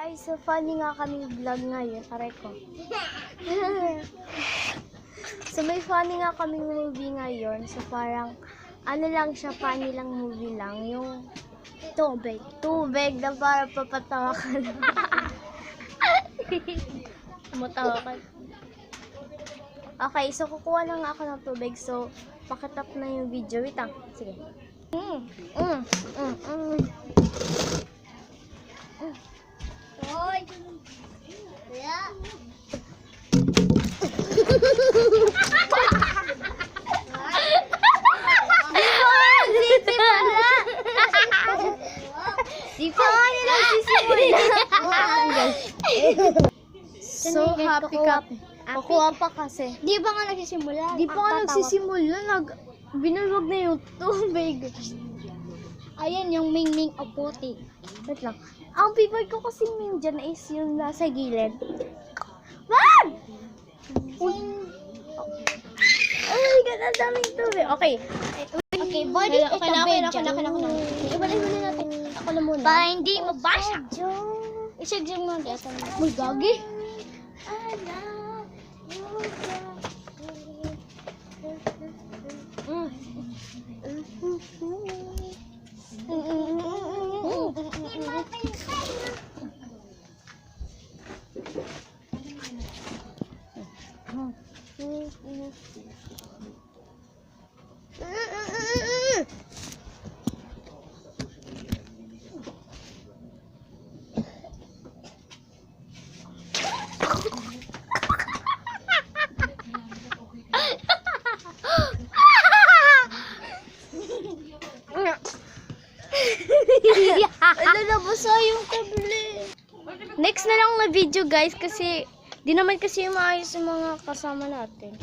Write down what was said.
Guys, so funny nga kaming vlog ngayon. Aray ko. So may funny nga kaming movie ngayon. So parang, ano lang siya, funny lang movie lang. Yung tubig. Tubig na para papatawa ka lang. Matawa ka. Okay, so kukuha lang ako ng tubig. So, pakitap na yung video. Wait lang. Sige. Hoy! Kaya? Di pa nga nila sisimula. So, happy ka. Kukuha pa kasi. Di ba nga nagsisimula? Di pa nga nagsisimula. Binulwag na yung tubig. Ayan yung mingming o puti. Wait lang. Ang favorite ko kasi yung dyan is yung nasa gilid. Wag! Uy! Oh my God, ang daming tubig. Okay. Okay, body is Okay the na. bed. Ibalay muna natin. Ako na muna. Para hindi mabasa. Isagyan mo dito. May gagi. Lalabasa yung tablet. Next na lang na video guys kasi di naman kasi maayos yung mga kasama natin.